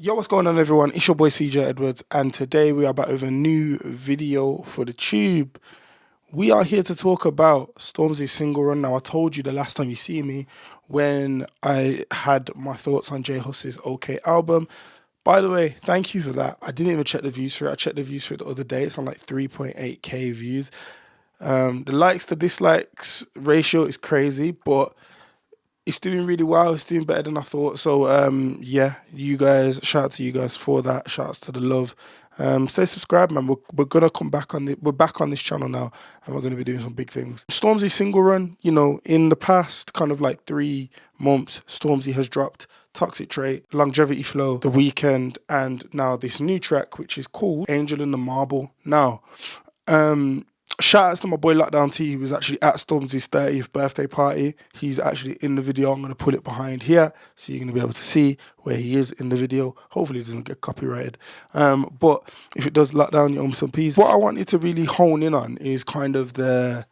Yo, what's going on, everyone? It's your boy CJ Edwards, and today we are back with a new video for the tube. We are here to talk about Stormzy's single run. Now, I told you the last time you see me when I had my thoughts on J Huss's OK album. By the way, thank you for that. I didn't even check the views for it. I checked the views for it the other day. It's on like 3.8k views. The likes to dislikes ratio is crazy, but it's doing really well. It's doing better than I thought. So yeah, you guys, shout out to you guys for that. Shout outs to the love. Stay subscribed, man. We're gonna come back on we're back on this channel now, and we're gonna be doing some big things. Stormzy single run, in the past kind of like 3 months, Stormzy has dropped Toxic Trait, Longevity Flow, The Weekend, and now this new track which is called Angel in the Marble. Now, shout outs to my boy Lockdown T, who was actually at Stormzy's 30th birthday party. He's actually in the video. I'm going to put it behind here, so you're going to be able to see where he is in the video. Hopefully it doesn't get copyrighted. But if it does, Lockdown, you owe me some peace. What I wanted to really hone in on is kind of the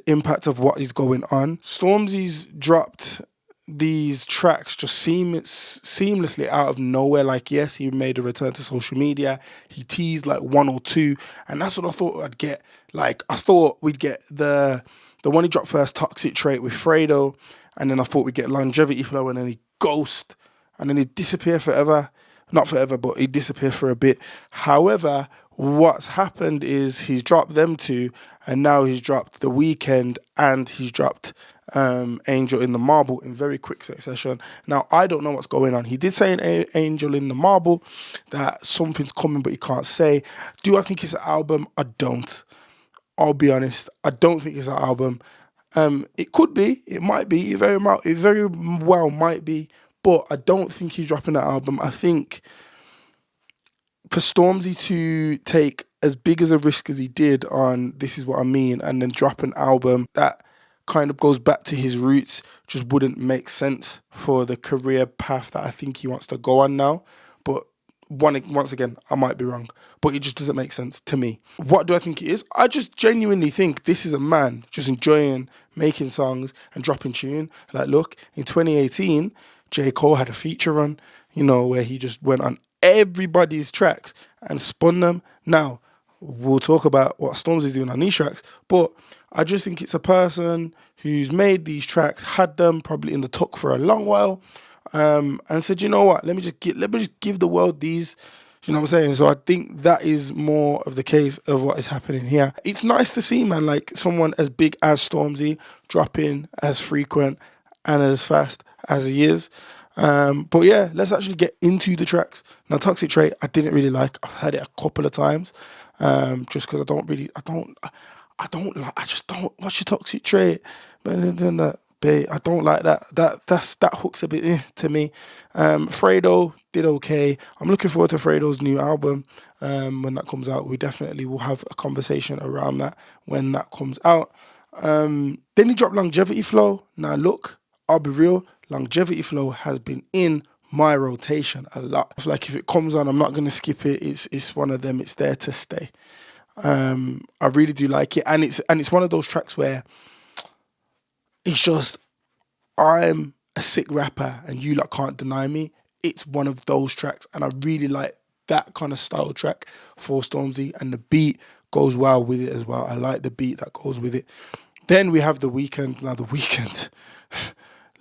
impact of what is going on. Stormzy's dropped these tracks just seamlessly out of nowhere. Like, yes, he made a return to social media. He teased like 1 or 2, and that's what I thought I'd get. Like, I thought we'd get the one he dropped first, Toxic Trait with Fredo, and then I thought we'd get Longevity Flow, and then he ghost, and then he'd disappear forever. Not forever, but he'd disappear for a bit. However, what's happened is he's dropped them 2, and now he's dropped The Weekend, and he's dropped Angel in the Marble in very quick succession. Now, I don't know what's going on. He did say in Angel in the Marble that something's coming, but he can't say. Do I think it's an album? I don't. I'll be honest. I don't think it's an album. It could be. It might be. It very well might be. But I don't think he's dropping that album. I think for Stormzy to take as big as a risk as he did on This Is What I Mean and then drop an album that kind of goes back to his roots just wouldn't make sense for the career path that I think he wants to go on now. But once again, I might be wrong, but it just doesn't make sense to me. What do I think it is? I just genuinely think this is a man just enjoying making songs and dropping tune. Like, look, in 2018, J. Cole had a feature run, where he just went on everybody's tracks and spun them. Now, we'll talk about what Stormzy's doing on these tracks, but I just think it's a person who's made these tracks, had them probably in the tuck for a long while, and said, you know what, let me just give the world these. You know what I'm saying? So I think that is more of the case of what is happening here. It's nice to see, man, like someone as big as Stormzy dropping as frequent and as fast as he is. But yeah, let's actually get into the tracks. Now, Toxic Trait, I didn't really like. I've heard it a couple of times, just because I just don't watch your Toxic Trait. But then that, I don't like that. That hooks a bit to me. Fredo did okay. I'm looking forward to Fredo's new album when that comes out. We definitely will have a conversation around that when that comes out. Then he dropped Longevity Flow. Now look, I'll be real. Longevity Flow has been in my rotation a lot. Like, if it comes on, I'm not gonna skip it. It's one of them. It's there to stay. I really do like it, and it's one of those tracks where it's just, I'm a sick rapper and you can't deny me. It's one of those tracks, and I really like that kind of style track for Stormzy, and the beat goes well with it as well. I like the beat that goes with it. Then we have The Weekend. Now, The Weekend,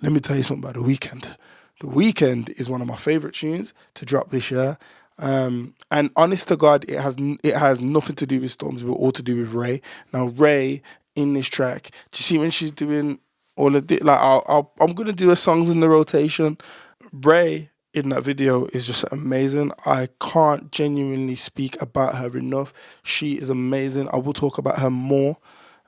let me tell you something about The Weekend. The Weekend is one of my favorite tunes to drop this year. And honest to God, it has nothing to do with Stormzy, but all to do with Ray. Now, Ray in this track, do you see when she's doing all of it? Like, I'm gonna do her songs in the rotation. Ray in that video is just amazing. I can't genuinely speak about her enough. She is amazing. I will talk about her more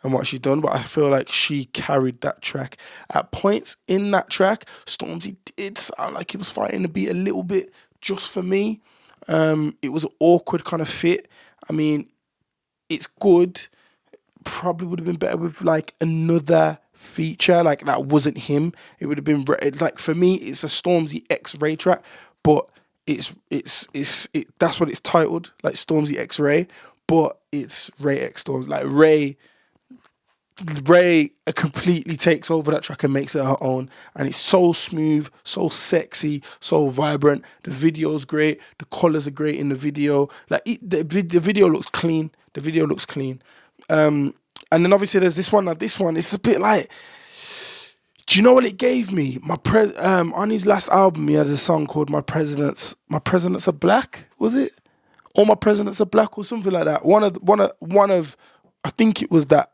and what she's done, but I feel like she carried that track. At points in that track, Stormzy did sound like he was fighting the beat a little bit, just for me. It was an awkward kind of fit. I mean, it's good. Probably would have been better with like another feature, like that wasn't him. It would have been like, for me, it's a Stormzy X Ray track, but it's that's what it's titled, like Stormzy X Ray, but it's Ray X Stormzy. Like, Ray Ray completely takes over that track and makes it her own, and it's so smooth, so sexy, so vibrant. The video's great, the colors are great in the video. Like the video looks clean. The video looks clean. And then obviously there's this one. Now this one, it's a bit like. Do you know what it gave me? On his last album, he had a song called My Presidents Are Black," was it? Or "My Presidents Are Black," or something like that. One of, I think it was that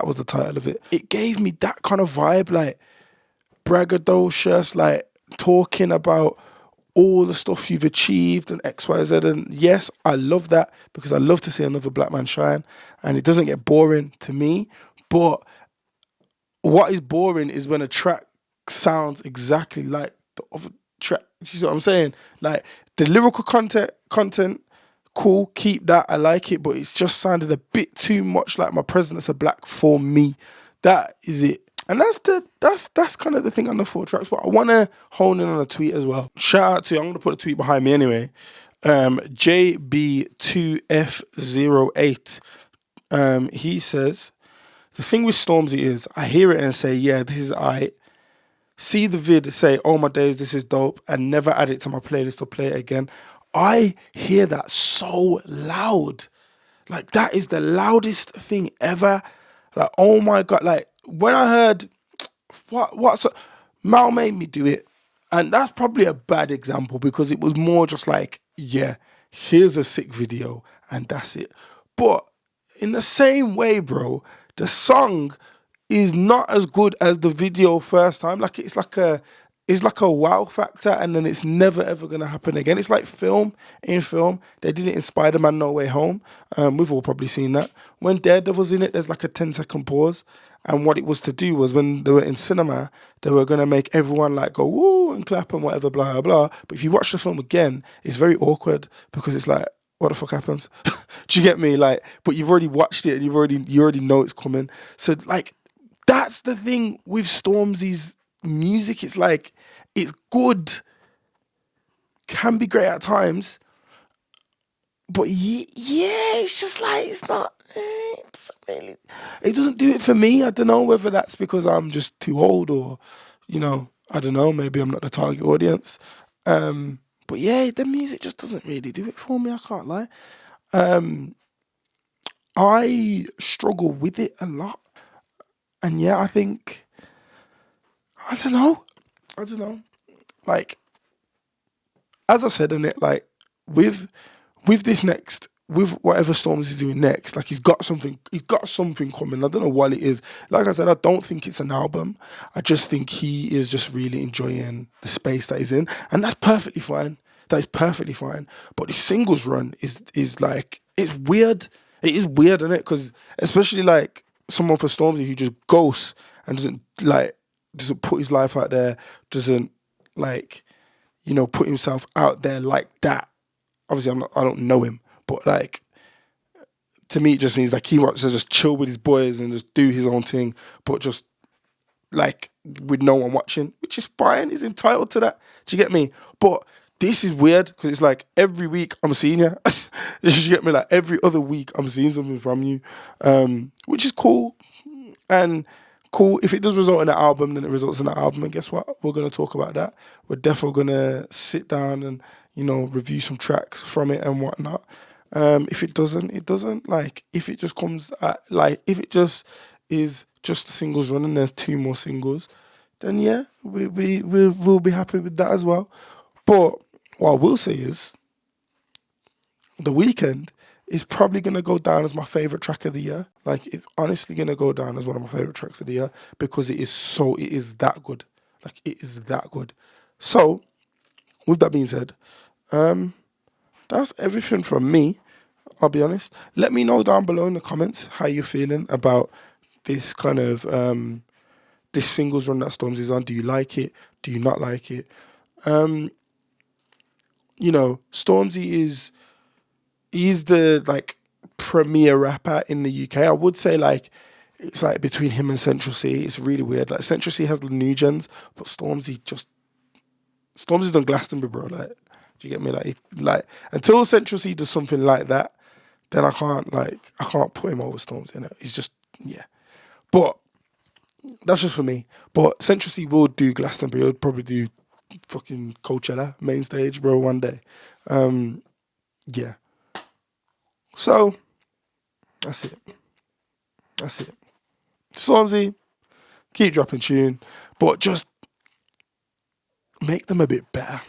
was the title of it. It gave me that kind of vibe, like braggadocious, like talking about all the stuff you've achieved and X, Y, Z. And yes, I love that because I love to see another black man shine, and it doesn't get boring to me. But what is boring is when a track sounds exactly like the other track. You see what I'm saying? Like the lyrical content, cool, keep that. I like it, but it's just sounded a bit too much like "My Presidents Are Black" for me. That is it. And that's kind of the thing on the 4 tracks. But I wanna hone in on a tweet as well. Shout out to, I'm gonna put a tweet behind me anyway. JB2F08. He says, "The thing with Stormzy is I hear it and say, yeah, this is I. See the vid, say, oh my days, this is dope, and never add it to my playlist or play it again. I hear that so loud. Like, that is the loudest thing ever. Like, oh my God. Like, when I heard, Mal made me do it. And that's probably a bad example because it was more just like, yeah, here's a sick video and that's it. But in the same way, bro, the song is not as good as the video first time. Like it's like a wow factor, and then it's never ever gonna happen again. It's like film. In film, they did it in Spider-Man: No Way Home. We've all probably seen that. When Daredevil's in it, there's like a 10-second pause, and what it was to do was when they were in cinema, they were gonna make everyone like go woo and clap and whatever, blah blah blah. But if you watch the film again, it's very awkward because it's like, what the fuck happens? Do you get me? Like, but you've already watched it and you already know it's coming. So like, that's the thing with Stormzy's music. It's like, it's good, can be great at times, but yeah, it's just like, it's not, it doesn't do it for me. I don't know whether that's because I'm just too old or, I don't know, maybe I'm not the target audience. But yeah, the music just doesn't really do it for me, I can't lie. I struggle with it a lot. And yeah, I think, I don't know. Like, as I said in it, like with this next, with whatever Stormzy is doing next, like he's got something coming. I don't know what it is. Like I said, I don't think it's an album. I just think he is just really enjoying the space that he's in, and that's perfectly fine. That is perfectly fine. But the singles run is like, it's weird. It is weird, isn't it? Because especially like someone for Stormzy who just ghosts and doesn't put his life out there, doesn't like, put himself out there like that. Obviously, I don't know him, but like, to me, it just means like he wants to just chill with his boys and just do his own thing, but just like with no one watching, which is fine. He's entitled to that. Do you get me? But this is weird because it's like every week I'm seeing you. You get me? Like every other week I'm seeing something from you, which is cool. And cool, if it does result in an album, then it results in an album. And guess what? We're going to talk about that. We're definitely going to sit down and, review some tracks from it and whatnot. If it doesn't, it doesn't. Like, if it just comes at, like, if it just is just the singles run and there's 2 more singles, then yeah, we'll be happy with that as well. But what I will say is, The Weeknd is probably going to go down as my favourite track of the year. Like, it's honestly going to go down as one of my favourite tracks of the year because it is that good. Like, it is that good. So, with that being said, that's everything from me, I'll be honest. Let me know down below in the comments how you're feeling about this kind of, this singles run that Stormzy's on. Do you like it? Do you not like it? Stormzy he's the like premier rapper in the UK. I would say like it's like between him and Central C. It's really weird. Like Central C has the new gens, but Stormzy's done Glastonbury, bro. Like, do you get me? Like until Central C does something like that, then I can't put him over Stormzy. He's just, yeah. But that's just for me. But Central C will do Glastonbury. He'll probably do fucking Coachella main stage, bro, one day. Yeah. So that's it. That's it. Stormzy, keep dropping tune, but just make them a bit better.